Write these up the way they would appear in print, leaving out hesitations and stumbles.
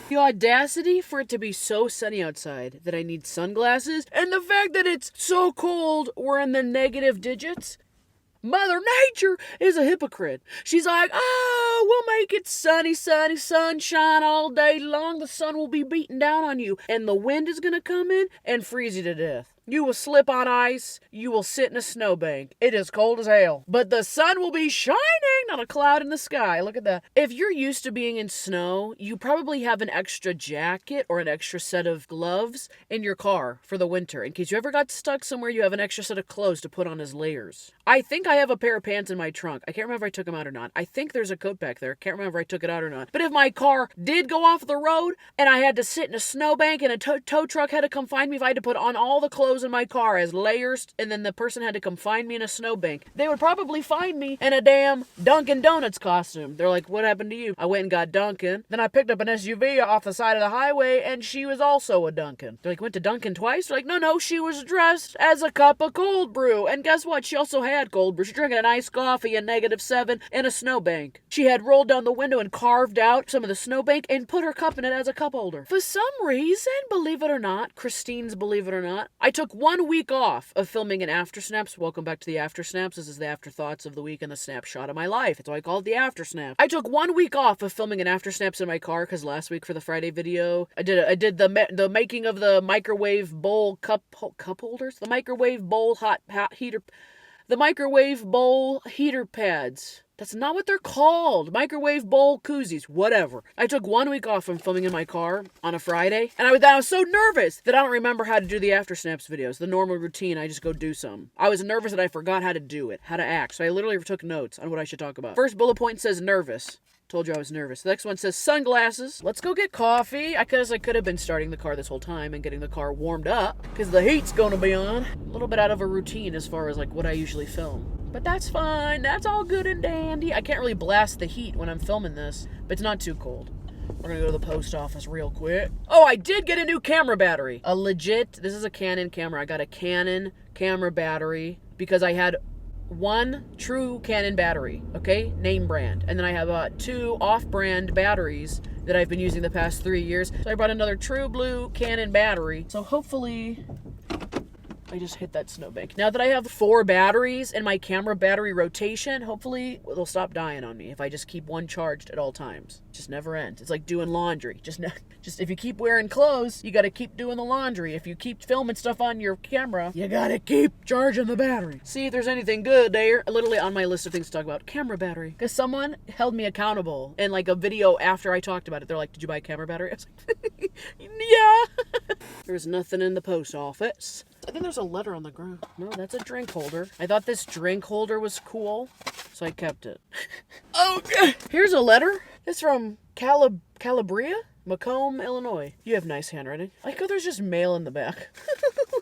The audacity for it to be so sunny outside that I need sunglasses, and the fact that it's so cold we're in the negative digits. Mother Nature is a hypocrite. She's like, oh, we'll make it sunny, sunny, sunshine all day long. The sun will be beating down on you, and the wind is going to come in and freeze you to death. You will slip on ice. You will sit in a snowbank. It is cold as hell. But the sun will be shining, not a cloud in the sky. Look at that. If you're used to being in snow, you probably have an extra jacket or an extra set of gloves in your car for the winter. In case you ever got stuck somewhere, you have an extra set of clothes to put on as layers. I think I have a pair of pants in my trunk. I can't remember if I took them out or not. I think there's a coat back there. Can't remember if I took it out or not. But if my car did go off the road and I had to sit in a snowbank and a tow truck had to come find me, if I had to put on all the clothes in my car as layers and then the person had to come find me in a snowbank, they would probably find me in a damn Dunkin' Donuts costume. They're like, what happened to you? I went and got Dunkin'. Then I picked up an SUV off the side of the highway and she was also a Dunkin'. They're like, went to Dunkin' twice? They're like, no, she was dressed as a cup of cold brew. And guess what? She also had cold brew. She drinking an iced coffee, a -7, in a snowbank. She had rolled down the window and carved out some of the snowbank and put her cup in it as a cup holder. For some reason, believe it or not, Christine's believe it or not, I took 1 week off of filming an After Snaps. Welcome back to the After Snaps. This is the afterthoughts of the week and the snapshot of my life. That's why I call it the After Snap. I took 1 week off of filming an After Snaps in my car because last week for the Friday video, I did the making of the microwave bowl cup holders, the microwave bowl hot heater, the microwave bowl heater pads. That's not what they're called. Microwave bowl koozies, whatever. I took 1 week off from filming in my car on a Friday, and I was so nervous that I don't remember how to do the After Snaps videos. The normal routine, I just go do some. I was nervous that I forgot how to do it, how to act, so I literally took notes on what I should talk about. First bullet point says nervous. Told you I was nervous. The next one says sunglasses. Let's go get coffee. I could have been starting the car this whole time and getting the car warmed up because the heat's gonna be on. A little bit out of a routine as far as like what I usually film. But that's fine. That's all good and dandy. I can't really blast the heat when I'm filming this, but it's not too cold. We're gonna go to the post office real quick. Oh, I did get a new camera battery. This is a Canon camera. I got a Canon camera battery because I had one true Canon battery, okay? Name brand. And then I have 2 off-brand batteries that I've been using the past 3 years. So I brought another true blue Canon battery. So hopefully I just hit that snowbank. Now that I have 4 batteries in my camera battery rotation, hopefully they'll stop dying on me if I just keep one charged at all times. It just never ends. It's like doing laundry. Just if you keep wearing clothes, you gotta keep doing the laundry. If you keep filming stuff on your camera, you gotta keep charging the battery. See if there's anything good there. Literally on my list of things to talk about, camera battery. Because someone held me accountable in like a video after I talked about it. They're like, did you buy a camera battery? I was like, yeah. There's nothing in the post office. I think there's a letter on the ground. No, that's a drink holder. I thought this drink holder was cool, so I kept it. Okay. Here's a letter. It's from Calabria, Macomb, Illinois. You have nice handwriting. I like how there's just mail in the back.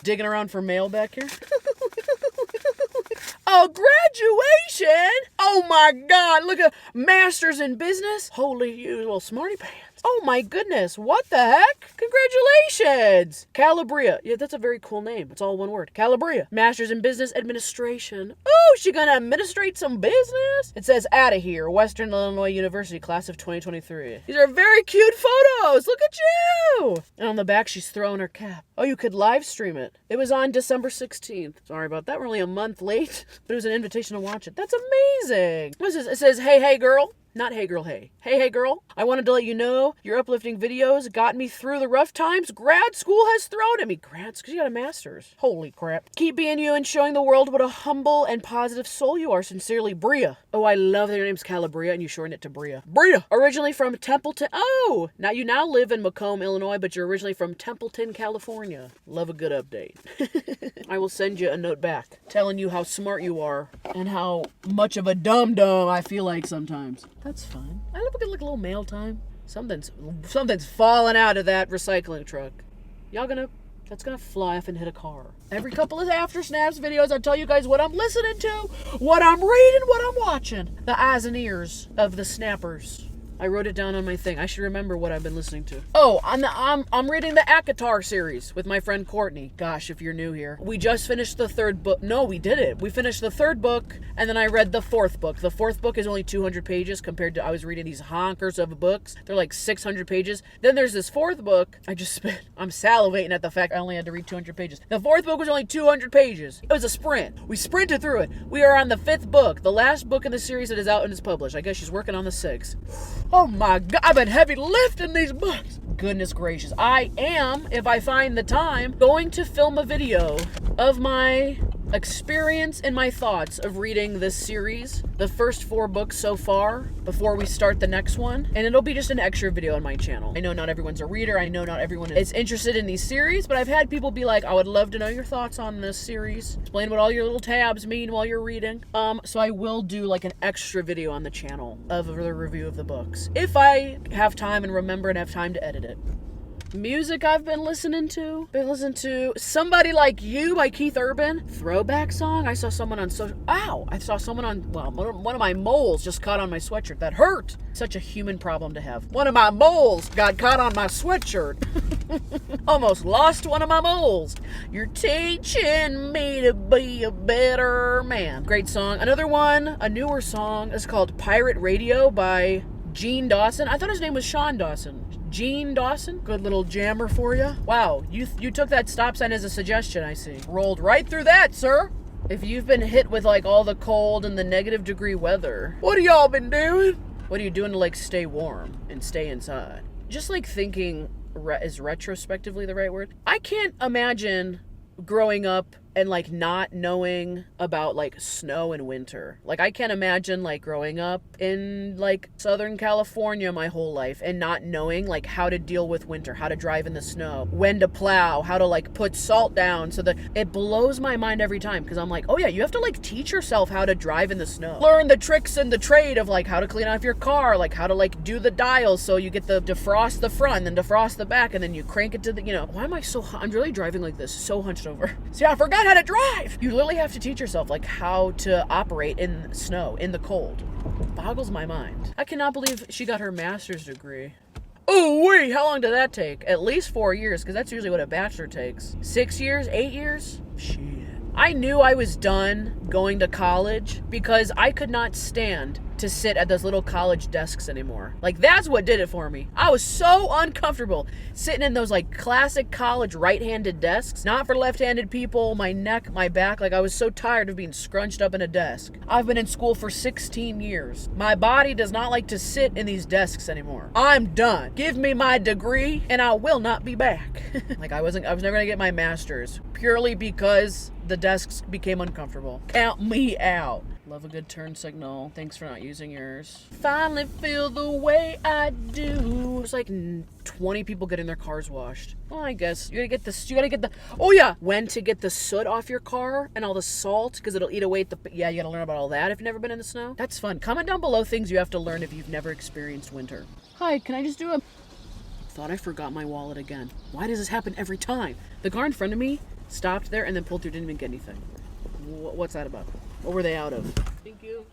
Digging around for mail back here. A graduation? Oh my God, look at Masters in Business. Holy you little smarty pants. Oh my goodness, what the heck? Congratulations. Calabria. Yeah, that's a very cool name. It's all one word. Calabria. Masters in Business Administration. Oh, she gonna administrate some business? It says out of here, Western Illinois University, class of 2023. These are very cute photos. Look at you. And on the back, she's throwing her cap. Oh, you could live stream it. It was on December 16th. Sorry about that. We're only a month late, but it was an invitation to watch it. That's amazing. What is this? It says, hey, girl. Not hey girl, hey. Hey girl, I wanted to let you know your uplifting videos got me through the rough times grad school has thrown at me. Grad school? You got a master's. Holy crap. Keep being you and showing the world what a humble and positive soul you are. Sincerely, Bria. Oh, I love that your name's Calabria and you shorten it to Bria. Bria! Originally from Templeton. Oh! Now you now live in Macomb, Illinois, but you're originally from Templeton, California. Love a good update. I will send you a note back telling you how smart you are and how much of a dum-dum I feel like sometimes. That's fine. I look like a little mail time. Something's falling out of that recycling truck. That's gonna fly off and hit a car. Every couple of After Snaps videos, I tell you guys what I'm listening to, what I'm reading, what I'm watching. The eyes and ears of the snappers. I wrote it down on my thing. I should remember what I've been listening to. Oh, I'm reading the ACOTAR series with my friend Courtney. Gosh, if you're new here. We just finished the 3rd book. No, we did it. We finished the 3rd book, and then I read the 4th book. The 4th book is only 200 pages compared to I was reading these honkers of books. They're like 600 pages. Then there's this 4th book. I'm salivating at the fact I only had to read 200 pages. The 4th book was only 200 pages. It was a sprint. We sprinted through it. We are on the 5th book, the last book in the series that is out and is published. I guess she's working on the 6th. Oh my God, I've been heavy lifting these books. Goodness gracious. I am, if I find the time, going to film a video of my experience and my thoughts of reading this series, the first 4 books so far, before we start the next one. And it'll be just an extra video on my channel. I know not everyone's a reader. I know not everyone is interested in these series, but I've had people be like, I would love to know your thoughts on this series. Explain what all your little tabs mean while you're reading. So I will do like an extra video on the channel of the review of the books. If I have time and remember and have time to edit it. Music I've been listening to. Somebody Like You by Keith Urban. Throwback song. I saw someone on one of my moles just caught on my sweatshirt. That hurt. Such a human problem to have. One of my moles got caught on my sweatshirt. Almost lost one of my moles. You're teaching me to be a better man. Great song. Another one, a newer song, is called Pirate Radio by Gene Dawson. I thought his name was Sean Dawson. Gene Dawson, good little jammer for you. Wow, you took that stop sign as a suggestion, I see. Rolled right through that, sir. If you've been hit with like all the cold and the negative degree weather, what have y'all been doing? What are you doing to like stay warm and stay inside? Just like thinking, is retrospectively the right word? I can't imagine growing up and like not knowing about like snow and winter. Like I can't imagine like growing up in like Southern California my whole life and not knowing like how to deal with winter, how to drive in the snow, when to plow, how to like put salt down. So that it blows my mind every time because I'm like, oh yeah, you have to like teach yourself how to drive in the snow. Learn the tricks and the trade of like how to clean off your car, like how to like do the dials so you get the defrost the front and defrost the back and then you crank it to the, why am I so, I'm really driving like this, so hunched over. See, I forgot how to drive. You literally have to teach yourself like how to operate in snow, in the cold. Boggles my mind. I cannot believe she got her master's degree. Oh wait, how long did that take? At least 4 years, because that's usually what a bachelor takes. 6 years, 8 years? Shit. I knew I was done going to college because I could not stand to sit at those little college desks anymore. Like that's what did it for me. I was so uncomfortable sitting in those like classic college right-handed desks, not for left-handed people, my neck, my back. Like I was so tired of being scrunched up in a desk. I've been in school for 16 years. My body does not like to sit in these desks anymore. I'm done. Give me my degree and I will not be back. Like I was never gonna get my master's purely because the desks became uncomfortable. Count me out. Love a good turn signal. Thanks for not using yours. Finally feel the way I do. There's like 20 people getting their cars washed. Well, I guess you gotta get the, oh yeah, when to get the soot off your car and all the salt because it'll eat away yeah, you gotta learn about all that if you've never been in the snow. That's fun. Comment down below things you have to learn if you've never experienced winter. Hi, can I just do a, thought I forgot my wallet again. Why does this happen every time? The car in front of me stopped there and then pulled through, didn't even get anything. What's that about? What were they out of? Thank you.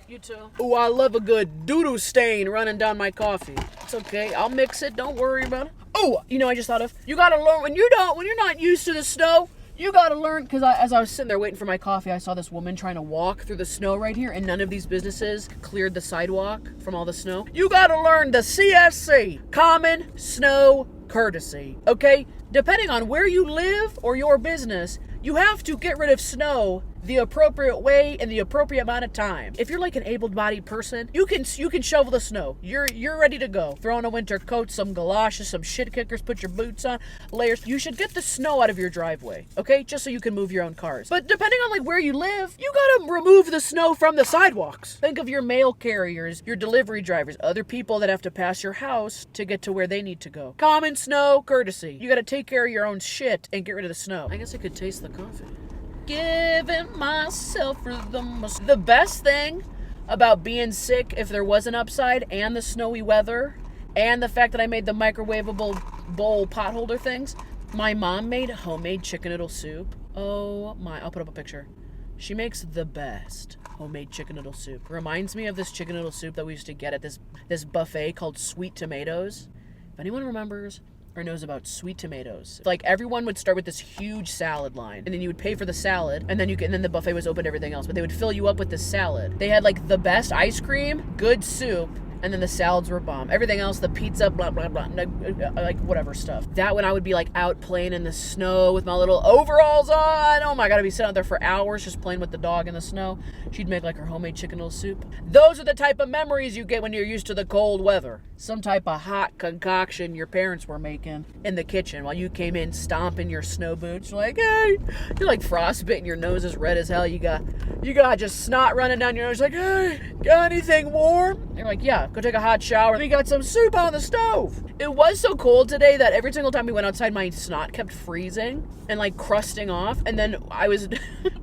You too. Oh, I love a good doo-doo stain running down my coffee. It's okay. I'll mix it. Don't worry about it. Oh, I just thought of, you gotta learn when you're not used to the snow, you gotta learn, because as I was sitting there waiting for my coffee, I saw this woman trying to walk through the snow right here, and none of these businesses cleared the sidewalk from all the snow. You gotta learn the CSC, Common Snow Courtesy, okay? Depending on where you live or your business, you have to get rid of snow the appropriate way in the appropriate amount of time. If you're like an able-bodied person, you can shovel the snow. You're ready to go. Throw on a winter coat, some galoshes, some shit kickers, put your boots on, layers. You should get the snow out of your driveway, okay? Just so you can move your own cars. But depending on like where you live, you gotta remove the snow from the sidewalks. Think of your mail carriers, your delivery drivers, other people that have to pass your house to get to where they need to go. Common snow courtesy. You gotta take care of your own shit and get rid of the snow. I guess I could taste the coffee. Giving myself rhythm. The best thing about being sick, if there was an upside, and the snowy weather, and the fact that I made the microwavable bowl pot holder things, my mom made homemade chicken noodle soup. Oh my, I'll put up a picture. She makes the best homemade chicken noodle soup. Reminds me of this chicken noodle soup that we used to get at this buffet called Sweet Tomatoes. If anyone remembers or knows about Sweet Tomatoes, like everyone would start with this huge salad line, and then you would pay for the salad, and then the buffet was open to everything else, but they would fill you up with this salad. They had like the best ice cream, good soup, and then the salads were bomb. Everything else, the pizza, blah, blah, blah, like whatever stuff. That when I would be like out playing in the snow with my little overalls on. Oh my God, I'd be sitting out there for hours just playing with the dog in the snow. She'd make like her homemade chicken noodle soup. Those are the type of memories you get when you're used to the cold weather. Some type of hot concoction your parents were making in the kitchen while you came in stomping your snow boots. You're like, hey, you're like frostbitten, your nose is red as hell. You got just snot running down your nose. Like, hey, got anything warm? You're like, yeah, go take a hot shower. We got some soup on the stove. It was so cold today that every single time we went outside, my snot kept freezing and like crusting off. And then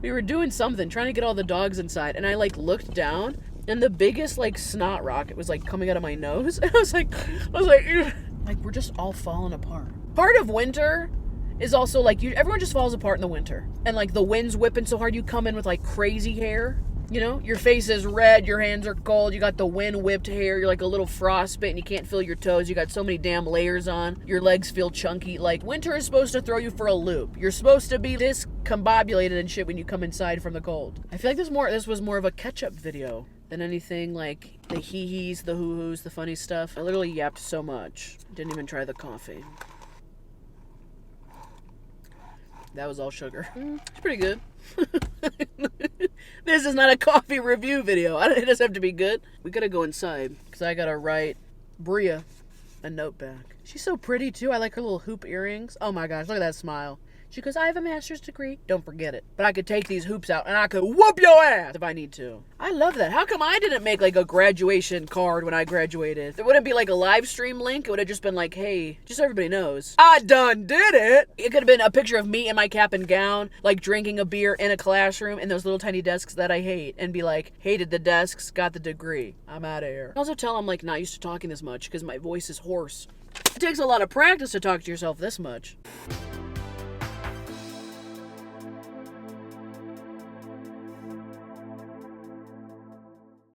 we were doing something, trying to get all the dogs inside. And I like looked down, and the biggest like snot rocket was like coming out of my nose. And I was like, ew. Like we're just all falling apart. Part of winter is also like everyone just falls apart in the winter. And like the wind's whipping so hard, you come in with like crazy hair. You know, your face is red, your hands are cold, you got the wind-whipped hair, you're like a little frostbite and you can't feel your toes, you got so many damn layers on, your legs feel chunky. Like, winter is supposed to throw you for a loop. You're supposed to be this combobulated and shit when you come inside from the cold. I feel like this was more of a catch-up video than anything like the hee-hees, the hoo-hoos, the funny stuff. I literally yapped so much. Didn't even try the coffee. That was all sugar. It's pretty good. This is not a coffee review video. It doesn't have to be good. We gotta go inside because I gotta write Bria a note back. She's so pretty too. I like her little hoop earrings. Oh my gosh, look at that smile. She goes, I have a master's degree. Don't forget it. But I could take these hoops out and I could whoop your ass if I need to. I love that. How come I didn't make like a graduation card when I graduated? There wouldn't be like a live stream link. It would have just been like, hey, just so everybody knows, I done did it. It could have been a picture of me in my cap and gown, like drinking a beer in a classroom in those little tiny desks that I hate, and be like, hated the desks, got the degree. I'm out of here. Also tell I'm like not used to talking this much because my voice is hoarse. It takes a lot of practice to talk to yourself this much.